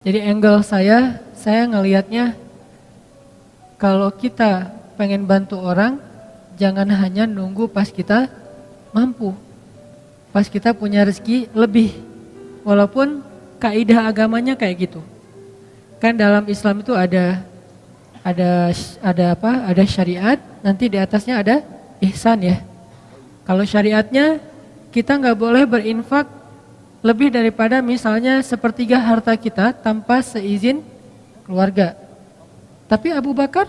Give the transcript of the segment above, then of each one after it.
Jadi angle saya ngelihatnya kalau kita pengen bantu orang, jangan hanya nunggu pas kita mampu, pas kita punya rezeki lebih. Walaupun kaidah agamanya kayak gitu. Kan dalam Islam itu ada syariat, nanti di atasnya ada ihsan ya. Kalau syariatnya kita nggak boleh berinfak lebih daripada misalnya sepertiga harta kita tanpa seizin keluarga. Tapi Abu Bakar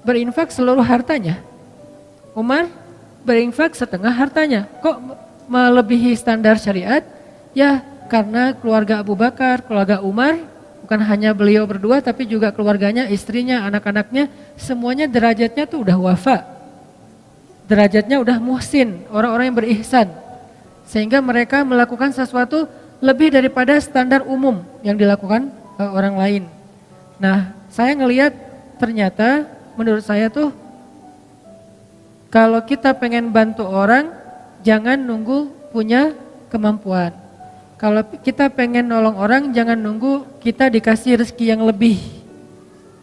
berinfak seluruh hartanya. Umar berinfak setengah hartanya. Kok melebihi standar syariat? Ya karena keluarga Abu Bakar, keluarga Umar, bukan hanya beliau berdua tapi juga keluarganya, istrinya, anak-anaknya, semuanya derajatnya tuh udah wafa. Derajatnya udah muhsin, orang-orang yang berihsan. Sehingga mereka melakukan sesuatu lebih daripada standar umum yang dilakukan orang lain. Nah, saya ngelihat ternyata menurut saya tuh kalau kita pengen bantu orang, jangan nunggu punya kemampuan. Kalau kita pengen nolong orang, jangan nunggu kita dikasih rezeki yang lebih.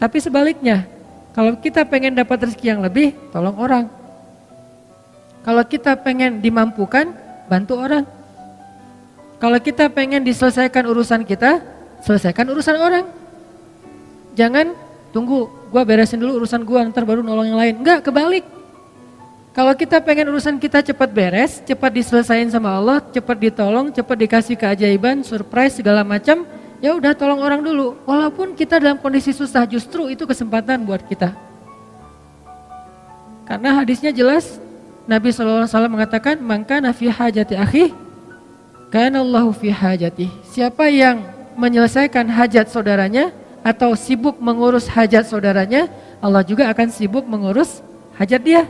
Tapi sebaliknya, kalau kita pengen dapat rezeki yang lebih, tolong orang. Kalau kita pengen dimampukan, bantu orang. Kalau kita pengen diselesaikan urusan kita, selesaikan urusan orang. Jangan tunggu, gua beresin dulu urusan gua, ntar baru nolong yang lain. Enggak, kebalik. Kalau kita pengen urusan kita cepat beres, cepat diselesain sama Allah, cepat ditolong, cepat dikasih keajaiban, surprise segala macam, ya udah tolong orang dulu. Walaupun kita dalam kondisi susah, justru itu kesempatan buat kita. Karena hadisnya jelas, Nabi SAW mengatakan, "Maka nafi hajati akhi, kana Allahu fi hajati." Siapa yang menyelesaikan hajat saudaranya atau sibuk mengurus hajat saudaranya, Allah juga akan sibuk mengurus hajat dia.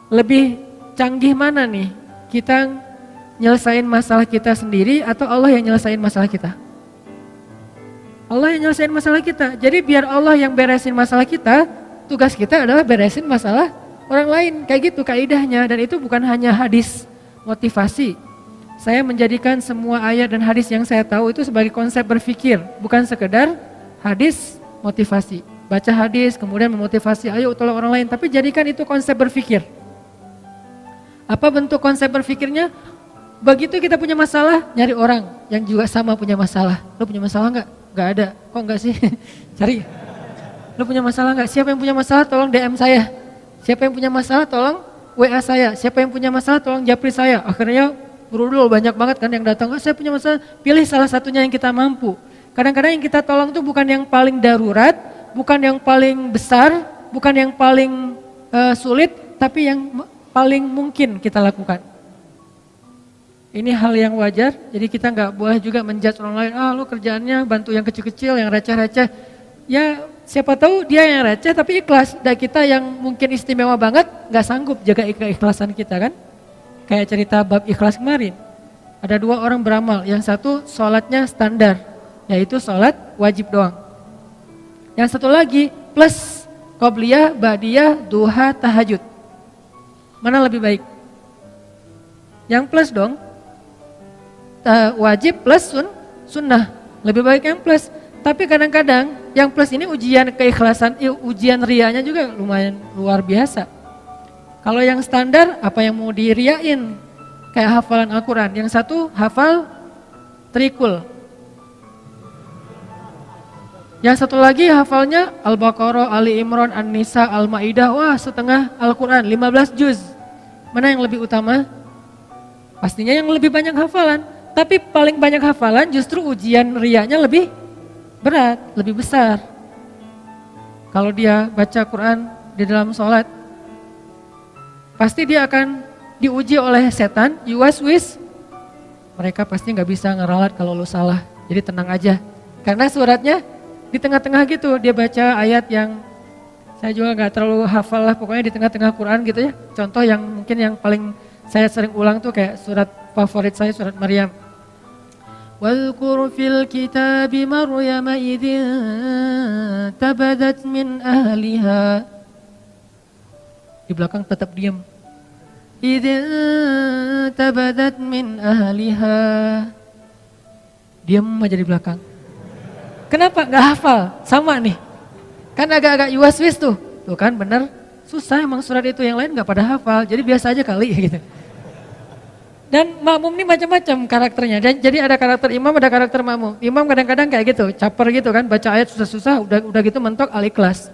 Lebih canggih mana nih? Kita nyelesain masalah kita sendiri atau Allah yang nyelesain masalah kita? Allah yang nyelesain masalah kita. Jadi biar Allah yang beresin masalah kita, tugas kita adalah beresin masalah orang lain, kayak gitu kaidahnya. Dan itu bukan hanya hadis motivasi. Saya menjadikan semua ayat dan hadis yang saya tahu itu sebagai konsep berpikir, bukan sekedar hadis motivasi. Baca hadis kemudian memotivasi, ayo tolong orang lain, tapi jadikan itu konsep berpikir. Apa bentuk konsep berpikirnya? Begitu kita punya masalah, nyari orang yang juga sama punya masalah. Lo punya masalah enggak? Enggak ada. Kok enggak sih? Cari. Lo punya masalah enggak? Siapa yang punya masalah tolong DM saya. Siapa yang punya masalah tolong WA saya, siapa yang punya masalah tolong japri saya. Akhirnya berudul banyak banget kan yang datang, saya punya masalah, pilih salah satunya yang kita mampu. Kadang-kadang yang kita tolong itu bukan yang paling darurat, bukan yang paling besar, bukan yang paling sulit, tapi yang paling mungkin kita lakukan. Ini hal yang wajar, jadi kita nggak boleh juga menjudge orang lain, lo kerjaannya bantu yang kecil-kecil, yang receh-receh. Ya siapa tahu dia yang receh tapi ikhlas. Dan kita yang mungkin istimewa banget gak sanggup jaga keikhlasan kita kan. Kayak cerita bab ikhlas kemarin. Ada dua orang beramal, yang satu sholatnya standar, yaitu sholat wajib doang. Yang satu lagi plus qobliyah, ba'diyah, duha, tahajud. Mana lebih baik? Yang plus dong. Wajib plus sunnah. Lebih baik yang plus. Tapi kadang-kadang yang plus ini ujian keikhlasan, ujian rianya juga lumayan luar biasa. Kalau yang standar apa yang mau diriain? Kayak hafalan Al-Quran. Yang satu hafal trikul. Yang satu lagi hafalnya Al-Baqarah, Ali Imran, An-Nisa, Al-Ma'idah. Wah setengah Al-Quran, 15 juz. Mana yang lebih utama? Pastinya yang lebih banyak hafalan. Tapi paling banyak hafalan justru ujian rianya lebih berat, lebih besar. Kalau dia baca Quran di dalam sholat, pasti dia akan diuji oleh setan, yuwaswis. Mereka pasti nggak bisa ngeralat kalau lu salah, jadi tenang aja. Karena suratnya di tengah-tengah gitu, dia baca ayat yang saya juga nggak terlalu hafal lah, pokoknya di tengah-tengah Quran gitu ya. Contoh yang mungkin yang paling saya sering ulang tuh kayak surat favorit saya, surat Maryam. واذكر في الكتاب مريم إذ انتبذت من أهلها. Di belakang tetap diam. إذ انتبذت من أهلها. diam aja di belakang. Kenapa? Nggak hafal, sama nih. Kan agak-agak yuwas-wis tuh kan bener. Susah emang surat itu, yang lain nggak pada hafal, jadi biasa aja kali gitu. Dan makmum ini macam-macam karakternya. Dan jadi ada karakter imam, ada karakter makmum. Imam kadang-kadang kayak gitu, caper gitu kan, baca ayat susah-susah, udah gitu mentok Al-Ikhlas.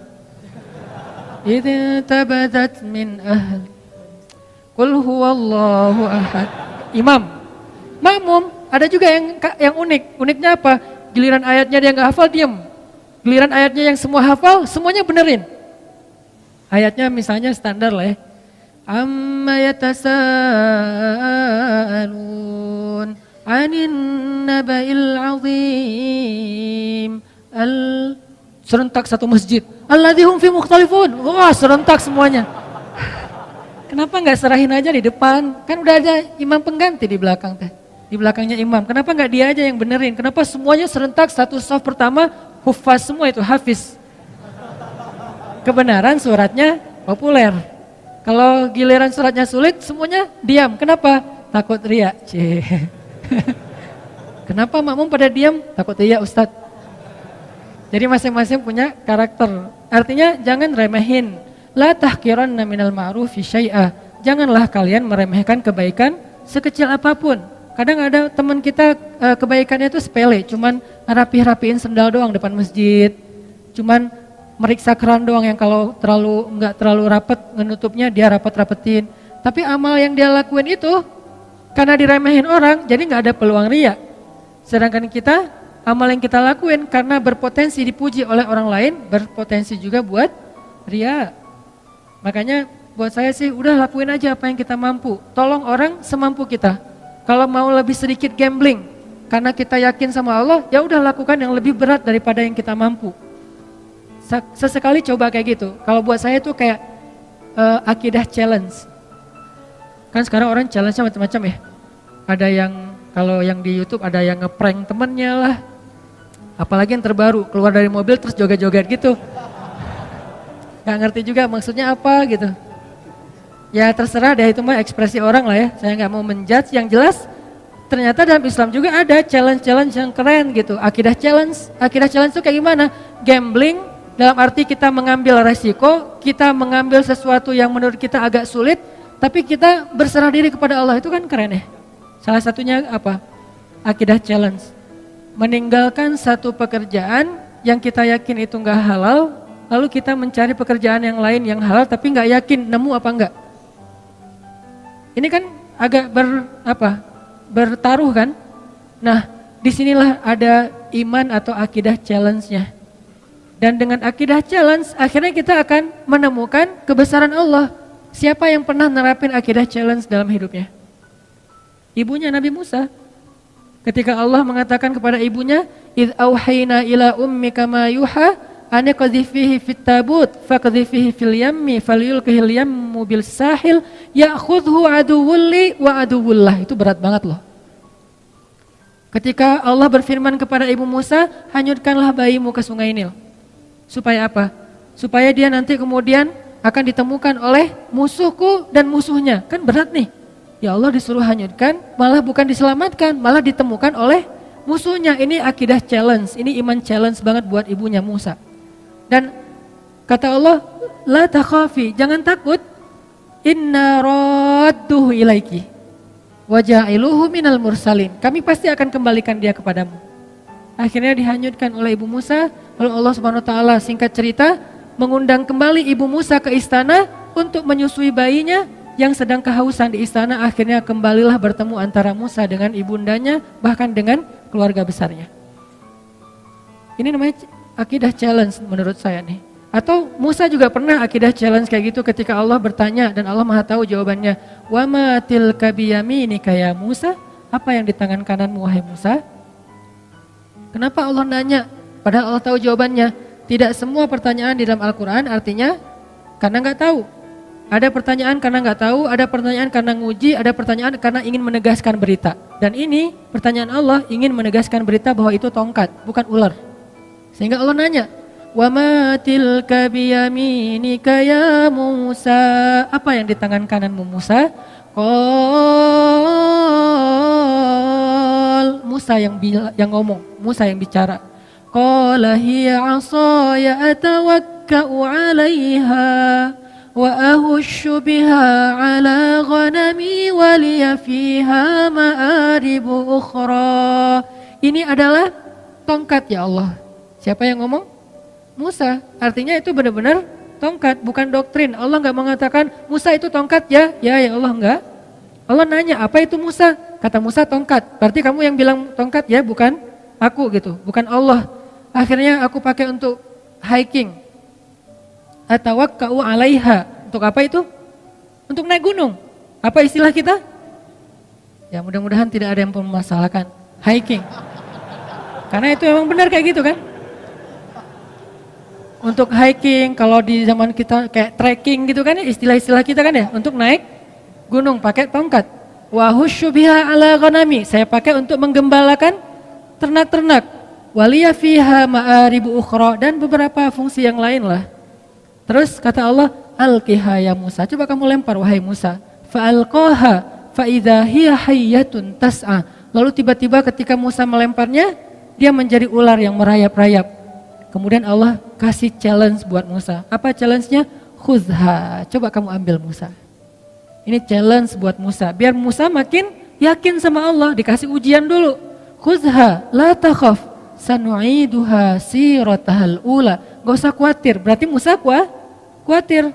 Idza tabadat min ahli qul huwallahu ahad. Imam. Makmum ada juga yang unik. Uniknya apa? Giliran ayatnya dia nggak hafal, diam. Giliran ayatnya yang semua hafal, semuanya benerin. Ayatnya misalnya standar lah ya. Amma yatasaalun 'anin naba'il 'azim. Serentak satu masjid. Alladzi hum fi mukhtalifun. Wah, serentak semuanya. Kenapa nggak serahin aja di depan? Kan udah ada imam pengganti di belakang teh. Di belakangnya imam. Kenapa nggak dia aja yang benerin? Kenapa semuanya serentak satu shaf pertama hufaz semua itu, hafiz. Kebenaran suratnya populer. Kalau giliran suratnya sulit, semuanya diam. Kenapa? Takut riya. Kenapa makmum pada diam? Takut riya, Ustadz. Jadi masing-masing punya karakter. Artinya jangan remehin. La tahqiranna minal ma'rufi syai'a. Janganlah kalian meremehkan kebaikan sekecil apapun. Kadang ada teman kita kebaikannya itu sepele, cuman rapihin sendal doang depan masjid. Cuman meriksa keran doang yang kalau nggak terlalu rapet ngenutupnya dia rapetin. Tapi amal yang dia lakuin itu karena diremehin orang jadi nggak ada peluang riya. Sedangkan kita amal yang kita lakuin karena berpotensi dipuji oleh orang lain berpotensi juga buat riya. Makanya buat saya sih udah lakuin aja apa yang kita mampu. Tolong orang semampu kita. Kalau mau lebih sedikit gambling karena kita yakin sama Allah ya udah lakukan yang lebih berat daripada yang kita mampu. Sesekali coba kayak gitu. Kalau buat saya tuh kayak akidah challenge. Kan sekarang orang challenge-nya macam-macam ya. Ada yang kalau yang di YouTube ada yang ngeprank temennya lah. Apalagi yang terbaru keluar dari mobil terus joget-joget gitu. Gak ngerti juga maksudnya apa gitu. Ya terserah deh itu mah ekspresi orang lah ya. Saya gak mau menjudge, yang jelas ternyata dalam Islam juga ada challenge-challenge yang keren gitu. Akidah challenge itu kayak gimana? Gambling. Dalam arti kita mengambil resiko, kita mengambil sesuatu yang menurut kita agak sulit, tapi kita berserah diri kepada Allah, itu kan keren ya. Salah satunya apa? Akidah challenge. Meninggalkan satu pekerjaan yang kita yakin itu enggak halal, lalu kita mencari pekerjaan yang lain yang halal tapi enggak yakin nemu apa enggak. Ini kan agak bertaruh kan? Nah, disinilah ada iman atau akidah challenge-nya. Dan dengan akidah challenge, akhirnya kita akan menemukan kebesaran Allah. Siapa yang pernah nerapin akidah challenge dalam hidupnya? Ibunya Nabi Musa. Ketika Allah mengatakan kepada ibunya, "Idz auhayna ila ummika ma yuha, an qadhifihi fit tabut, faqdhifihi fil yammi, falyulqihil yammu bil sahil, ya'khudhu aduwwul li wa aduwwullah." Itu berat banget loh. Ketika Allah berfirman kepada ibu Musa, "Hanyutkanlah bayimu ke sungai Nil." Supaya apa? Supaya dia nanti kemudian akan ditemukan oleh musuhku dan musuhnya. Kan berat nih. Ya Allah disuruh hanyutkan, malah bukan diselamatkan, malah ditemukan oleh musuhnya. Ini akidah challenge, ini iman challenge banget buat ibunya Musa. Dan kata Allah, la takhafi, jangan takut. Inna radduhu ilaiki wa ja'iluhu minal mursalin. Kami pasti akan kembalikan dia kepadamu. Akhirnya dihanyutkan oleh ibu Musa, lalu Allah Subhanahu wa taala singkat cerita mengundang kembali ibu Musa ke istana untuk menyusui bayinya yang sedang kehausan di istana. Akhirnya kembalilah bertemu antara Musa dengan ibundanya, bahkan dengan keluarga besarnya. Ini namanya akidah challenge menurut saya nih. Atau Musa juga pernah akidah challenge kayak gitu ketika Allah bertanya dan Allah Maha tahu jawabannya. Wa ma tilka biyaminika ya Musa? Apa yang di tangan kananmu wahai Musa? Kenapa Allah nanya? Padahal Allah tahu jawabannya. Tidak semua pertanyaan di dalam Al-Quran artinya karena nggak tahu. Ada pertanyaan karena nggak tahu, ada pertanyaan karena nguji, ada pertanyaan karena ingin menegaskan berita. Dan ini pertanyaan Allah ingin menegaskan berita bahwa itu tongkat, bukan ular. Sehingga Allah nanya, "Wa ma tilka biyaminika ya Musa?" Apa yang di tangan kananmu Musa? Musa yang ngomong, Musa yang bicara. Qala hiya 'ashaya atawakka'u 'alaiha wa ahushu biha 'ala ghanami wa liya fiha ma'aribu ukhra. Ini adalah tongkat ya Allah. Siapa yang ngomong? Musa. Artinya itu benar-benar tongkat, bukan doktrin. Allah enggak mengatakan Musa itu tongkat ya. Ya Allah enggak. Allah nanya, apa itu Musa? Kata Musa tongkat. Berarti kamu yang bilang tongkat ya, bukan aku gitu, bukan Allah. Akhirnya aku pakai untuk hiking. Atawakka'u 'alaiha. Untuk apa itu? Untuk naik gunung. Apa istilah kita? Ya mudah-mudahan tidak ada yang mempermasalahkan. Hiking. Karena itu memang benar kayak gitu kan? Untuk hiking, kalau di zaman kita kayak trekking gitu kan ya, istilah-istilah kita kan ya, untuk naik gunung pakai tongkat. Wa husyu biha 'ala ghanami. Saya pakai untuk menggembalakan ternak-ternak. Waliya fiha ma'aribu ukhra, dan beberapa fungsi yang lain lah. Terus kata Allah, alqiha ya Musa, coba kamu lempar wahai Musa. Fa'alqaha fa'idha hiya hayyatun tas'a. Lalu tiba-tiba ketika Musa melemparnya, dia menjadi ular yang merayap-rayap. Kemudian Allah kasih challenge buat Musa. Apa challenge-nya? Khuzha, coba kamu ambil Musa. Ini challenge buat Musa, biar Musa makin yakin sama Allah, dikasih ujian dulu. Khuzha la takhaf sanu'iduha siratahal ula. Gak usah khawatir, berarti Musa khawatir.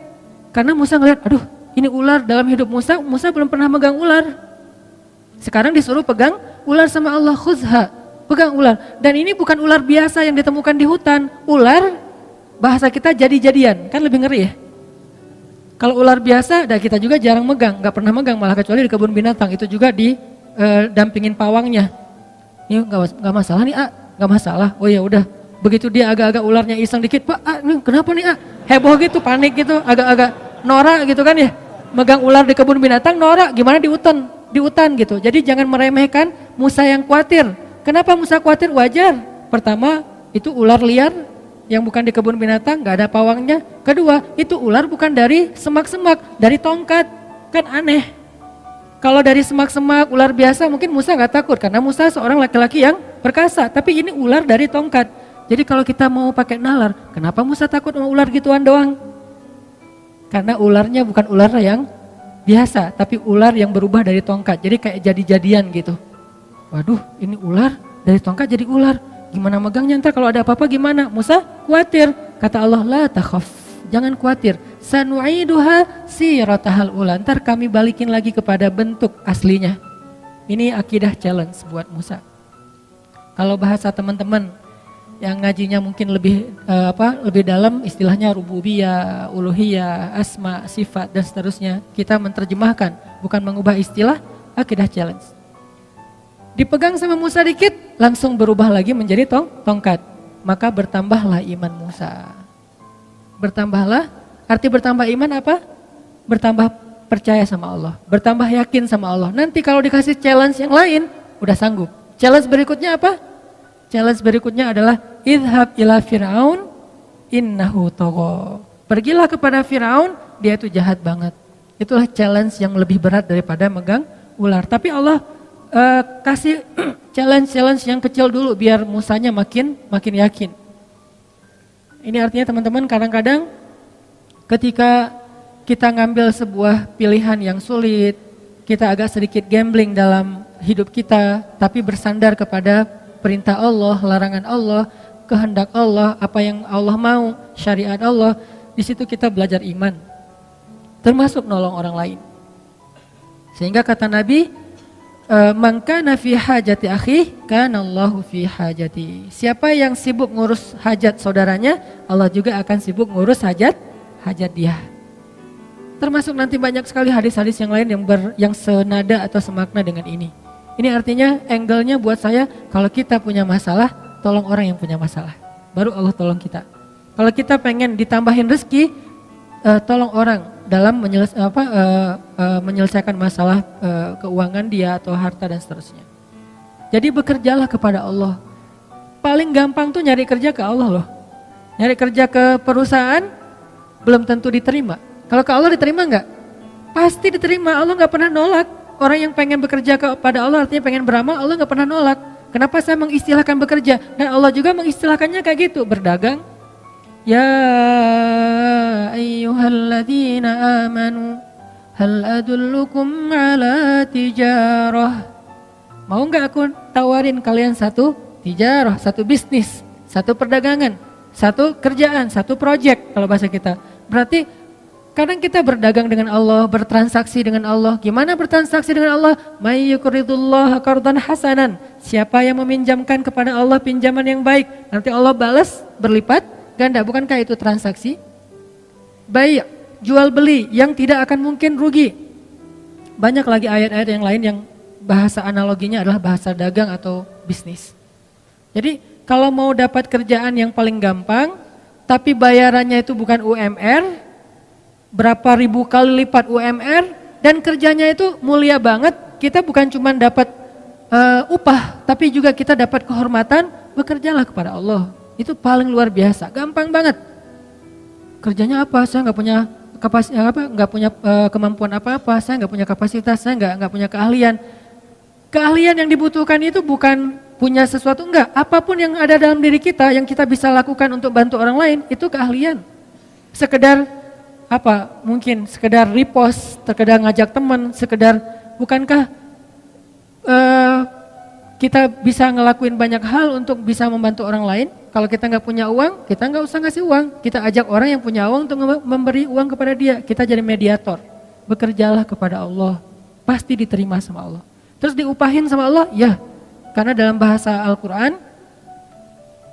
Karena Musa ngeliat, aduh ini ular dalam hidup Musa belum pernah megang ular. Sekarang disuruh pegang ular sama Allah, khuzha, pegang ular. Dan ini bukan ular biasa yang ditemukan di hutan. Ular, bahasa kita jadi-jadian, kan lebih ngeri ya. Kalau ular biasa, kita juga jarang megang, gak pernah megang, malah kecuali di kebun binatang. Itu juga dampingin pawangnya. Ini gak masalah nih, gak masalah. Oh ya udah, begitu dia agak-agak ularnya iseng dikit, Pak, ini kenapa nih heboh gitu, panik gitu, agak-agak norak gitu kan ya. Megang ular di kebun binatang norak, gimana di hutan gitu. Jadi jangan meremehkan Musa yang khawatir. Kenapa Musa khawatir? Wajar. Pertama, itu ular liar yang bukan di kebun binatang, gak ada pawangnya. Kedua, itu ular bukan dari semak-semak, dari tongkat. Kan aneh. Kalau dari semak-semak, ular biasa mungkin Musa gak takut, karena Musa seorang laki-laki yang perkasa. Tapi ini ular dari tongkat. Jadi kalau kita mau pakai nalar, kenapa Musa takut sama ular gituan doang? Karena ularnya bukan ular yang biasa, tapi ular yang berubah dari tongkat. Jadi kayak jadi-jadian gitu. Waduh, ini ular dari tongkat jadi ular. Gimana megangnya ntar kalau ada apa-apa gimana? Musa khawatir. Kata Allah, la takhaf, jangan khawatir. Sanu'iduha siratahal ula. Ntar kami balikin lagi kepada bentuk aslinya. Ini akidah challenge buat Musa. Kalau bahasa teman-teman yang ngajinya mungkin lebih lebih dalam, istilahnya rububiyah, uluhiyah, asma, sifat dan seterusnya. Kita menerjemahkan, bukan mengubah istilah, akidah challenge. Dipegang sama Musa dikit, langsung berubah lagi menjadi tongkat. Maka bertambahlah iman Musa. Bertambahlah, arti bertambah iman apa? Bertambah percaya sama Allah, bertambah yakin sama Allah. Nanti kalau dikasih challenge yang lain, udah sanggup. Challenge berikutnya apa? Challenge berikutnya adalah idhab ila Fir'aun innahu tagha. Pergilah kepada Fir'aun, dia itu jahat banget. Itulah challenge yang lebih berat daripada megang ular. Tapi Allah kasih challenge yang kecil dulu biar Musanya makin yakin. Ini artinya teman-teman, kadang-kadang ketika kita ngambil sebuah pilihan yang sulit, kita agak sedikit gambling dalam hidup kita, tapi bersandar kepada perintah Allah, larangan Allah, kehendak Allah, apa yang Allah mau, syariat Allah. Di situ kita belajar iman, termasuk nolong orang lain. Sehingga kata Nabi, man kana fi hajati akhi kana Allahu fi hajati. Siapa yang sibuk ngurus hajat saudaranya, Allah juga akan sibuk ngurus hajat dia. Termasuk nanti banyak sekali hadis-hadis yang lain yang senada atau semakna dengan ini. Ini artinya angle-nya buat saya, kalau kita punya masalah, tolong orang yang punya masalah. Baru Allah tolong kita. Kalau kita pengen ditambahin rezeki, tolong orang dalam menyelesaikan masalah keuangan dia atau harta dan seterusnya. Jadi bekerjalah kepada Allah. Paling gampang tuh nyari kerja ke Allah loh. Nyari kerja ke perusahaan belum tentu diterima. Kalau ke Allah diterima enggak? Pasti diterima. Allah enggak pernah nolak. Orang yang pengen bekerja kepada Allah, artinya pengen beramal, Allah enggak pernah nolak. Kenapa saya mengistilahkan bekerja? Dan Allah juga mengistilahkannya kayak gitu, berdagang. Ya ayyuhalladzina amanu hal adullukum ala tijarah. Mau nggak aku tawarin kalian satu tijarah, satu bisnis, satu perdagangan, satu kerjaan, satu project kalau bahasa kita. Berarti kadang kita berdagang dengan Allah, bertransaksi dengan Allah. Gimana bertransaksi dengan Allah? May yuqridullaha qardan hasanan. Siapa yang meminjamkan kepada Allah pinjaman yang baik, nanti Allah balas berlipat ganda. Bukankah itu transaksi? Baik, jual beli yang tidak akan mungkin rugi. Banyak lagi ayat-ayat yang lain yang bahasa analoginya adalah bahasa dagang atau bisnis. Jadi kalau mau dapat kerjaan yang paling gampang, tapi bayarannya itu bukan UMR, berapa ribu kali lipat UMR, dan kerjanya itu mulia banget, kita bukan cuma dapat upah, tapi juga kita dapat kehormatan, bekerjalah kepada Allah. Itu paling luar biasa, gampang banget. Kerjanya apa? Saya nggak punya kemampuan apa-apa, saya nggak punya kapasitas, saya nggak punya keahlian. Keahlian yang dibutuhkan itu bukan punya sesuatu, enggak. Apapun yang ada dalam diri kita yang kita bisa lakukan untuk bantu orang lain, itu keahlian. Sekedar mungkin sekedar repost, sekedar ngajak teman, sekedar, bukankah kita bisa ngelakuin banyak hal untuk bisa membantu orang lain? Kalau kita nggak punya uang, kita nggak usah ngasih uang. Kita ajak orang yang punya uang untuk memberi uang kepada dia. Kita jadi mediator. Bekerjalah kepada Allah, pasti diterima sama Allah. Terus diupahin sama Allah? Ya, karena dalam bahasa Al-Quran,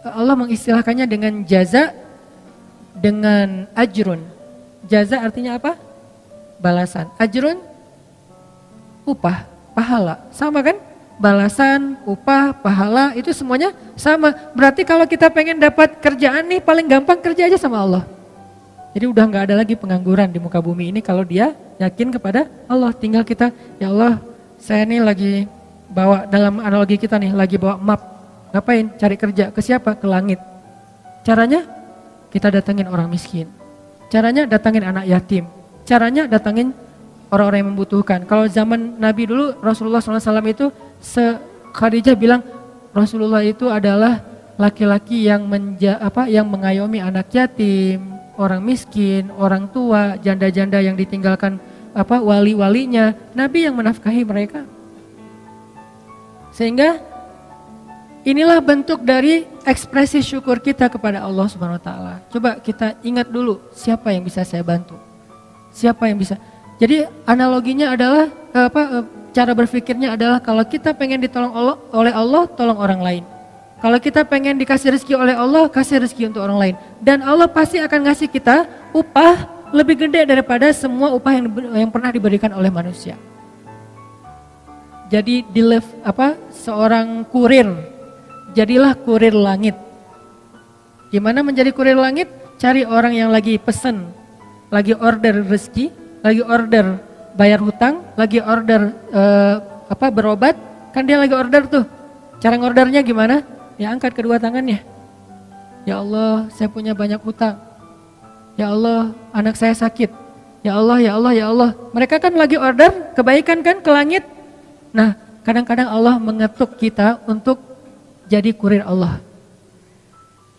Allah mengistilahkannya dengan jaza, dengan ajrun. Jaza artinya apa? Balasan. Ajrun, upah, pahala. Sama kan? Balasan, upah, pahala, itu semuanya sama. Berarti kalau kita pengen dapat kerjaan nih, paling gampang kerja aja sama Allah. Jadi udah gak ada lagi pengangguran di muka bumi ini kalau dia yakin kepada Allah. Tinggal kita, ya Allah, saya nih lagi bawa, dalam analogi kita nih, lagi bawa map. Ngapain? Cari kerja. Ke siapa? Ke langit. Caranya? Kita datangin orang miskin. Caranya datangin anak yatim. Caranya datangin orang-orang yang membutuhkan. Kalau zaman Nabi dulu, Rasulullah SAW itu, Khadijah bilang, Rasulullah itu adalah laki-laki yang mengayomi anak yatim, orang miskin, orang tua, janda-janda yang ditinggalkan wali-walinya. Nabi yang menafkahi mereka. Sehingga inilah bentuk dari ekspresi syukur kita kepada Allah Subhanahu wa taala. Coba kita ingat dulu, siapa yang bisa saya bantu? Siapa yang bisa? Jadi analoginya adalah cara berpikirnya adalah kalau kita pengen ditolong oleh Allah, tolong orang lain. Kalau kita pengen dikasih rezeki oleh Allah, kasih rezeki untuk orang lain. Dan Allah pasti akan ngasih kita upah lebih gede daripada semua upah yang pernah diberikan oleh manusia. Jadi seorang kurir, jadilah kurir langit. Gimana menjadi kurir langit? Cari orang yang lagi pesen, lagi order rezeki, lagi order bayar hutang, lagi order berobat, kan dia lagi order tuh. Cara ngordernya gimana? Ya angkat kedua tangannya. Ya Allah, saya punya banyak hutang. Ya Allah, anak saya sakit. Ya Allah, ya Allah, ya Allah. Mereka kan lagi order kebaikan kan ke langit. Nah, kadang-kadang Allah mengetuk kita untuk jadi kurir Allah.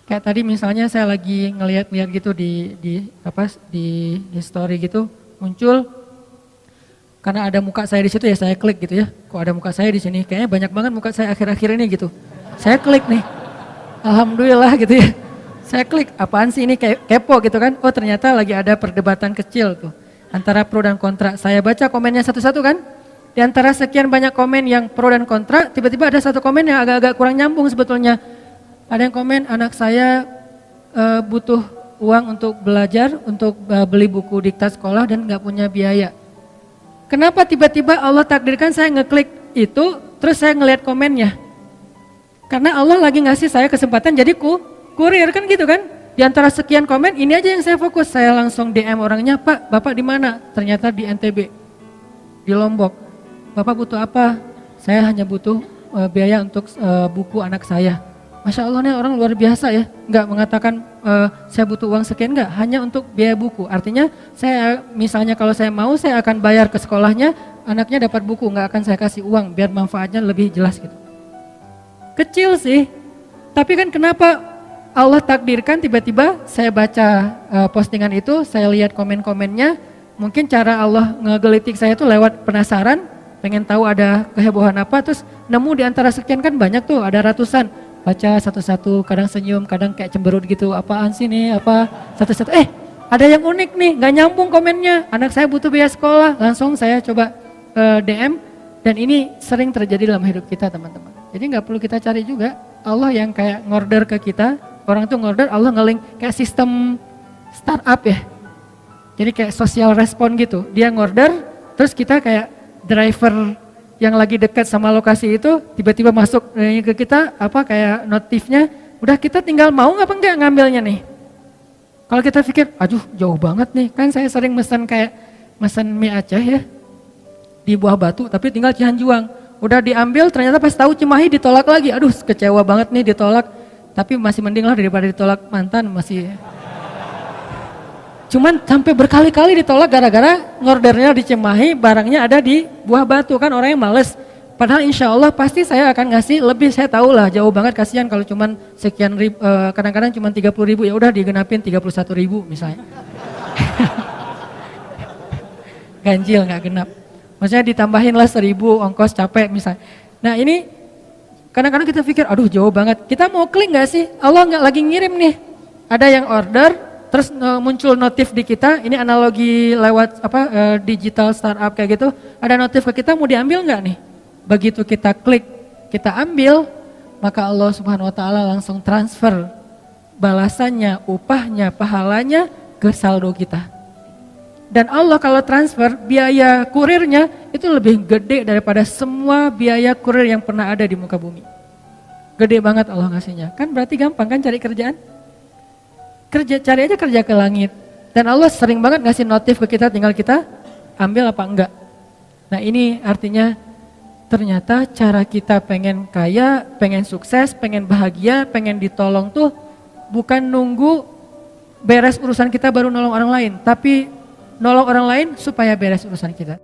Kayak tadi misalnya saya lagi ngeliat gitu di story gitu, muncul karena ada muka saya di situ ya saya klik gitu ya. Kok ada muka saya di sini? Kayaknya banyak banget muka saya akhir-akhir ini gitu. Saya klik nih. Alhamdulillah gitu ya. Saya klik, apaan sih ini, kepo gitu kan. Oh ternyata lagi ada perdebatan kecil tuh antara pro dan kontra. Saya baca komennya satu-satu kan. Di antara sekian banyak komen yang pro dan kontra, tiba-tiba ada satu komen yang agak-agak kurang nyambung sebetulnya. Ada yang komen, anak saya butuh uang untuk belajar, untuk beli buku diktat sekolah dan gak punya biaya. Kenapa tiba-tiba Allah takdirkan saya ngeklik itu, terus saya ngelihat komennya? Karena Allah lagi ngasih saya kesempatan jadi kurir kan gitu kan. Di antara sekian komen, ini aja yang saya fokus. Saya langsung DM orangnya, Pak, Bapak di mana? Ternyata di NTB, di Lombok. Bapak butuh apa? Saya hanya butuh biaya untuk buku anak saya. Masya Allah nih orang luar biasa ya. Enggak mengatakan saya butuh uang sekian, enggak. Hanya untuk biaya buku. Artinya saya misalnya kalau saya mau, saya akan bayar ke sekolahnya, anaknya dapat buku, enggak akan saya kasih uang biar manfaatnya lebih jelas gitu. Kecil sih, tapi kan kenapa Allah takdirkan tiba-tiba saya baca postingan itu, saya lihat komen-komennya, mungkin cara Allah ngegelitik saya itu lewat penasaran, pengen tahu ada kehebohan apa, terus nemu di antara sekian kan banyak tuh, ada ratusan, baca satu-satu, kadang senyum, kadang kayak cemberut gitu, apaan sih nih, apa, satu-satu, ada yang unik nih, gak nyambung komennya, anak saya butuh biaya sekolah, langsung saya coba DM, dan ini sering terjadi dalam hidup kita teman-teman. Jadi gak perlu kita cari juga, Allah yang kayak ngorder ke kita, orang tuh ngorder, Allah nge-link kayak sistem startup ya. Jadi kayak social respon gitu, dia ngorder, terus kita kayak driver yang lagi dekat sama lokasi itu, tiba-tiba masuk ke kita, apa kayak notifnya, udah kita tinggal mau apa enggak ngambilnya nih. Kalau kita pikir, aduh jauh banget nih, kan saya sering mesen mie Aceh ya, di Buah Batu, tapi tinggal Cihanjuang. Udah diambil, ternyata pas tahu Cimahi ditolak lagi, aduh kecewa banget nih ditolak. Tapi masih mending lah daripada ditolak mantan, masih. Cuman sampai berkali-kali ditolak gara-gara ngordernya di Cimahi, barangnya ada di Buah Batu, kan orangnya males. Padahal insya Allah pasti saya akan ngasih lebih, saya tahu lah jauh banget, kasihan kalau cuman sekian ribu, kadang-kadang cuma 30.000, ya udah digenapin 31.000 misalnya. Ganjil nggak genap. Maksudnya ditambahin lah 1.000 ongkos capek misalnya. Nah ini kadang-kadang kita pikir, aduh jauh banget. Kita mau klik nggak sih? Allah nggak lagi ngirim nih. Ada yang order, terus muncul notif di kita. Ini analogi lewat digital startup kayak gitu. Ada notif ke kita, mau diambil nggak nih? Begitu kita klik, kita ambil, maka Allah Subhanahu Wa Taala langsung transfer balasannya, upahnya, pahalanya ke saldo kita. Dan Allah kalau transfer biaya kurirnya itu lebih gede daripada semua biaya kurir yang pernah ada di muka bumi. Gede banget Allah ngasihnya. Kan berarti gampang kan cari kerjaan? Cari aja kerja ke langit. Dan Allah sering banget ngasih notif ke kita, tinggal kita ambil apa enggak. Nah ini artinya ternyata cara kita pengen kaya, pengen sukses, pengen bahagia, pengen ditolong tuh bukan nunggu beres urusan kita baru nolong orang lain. Tapi nolong orang lain supaya beres urusan kita.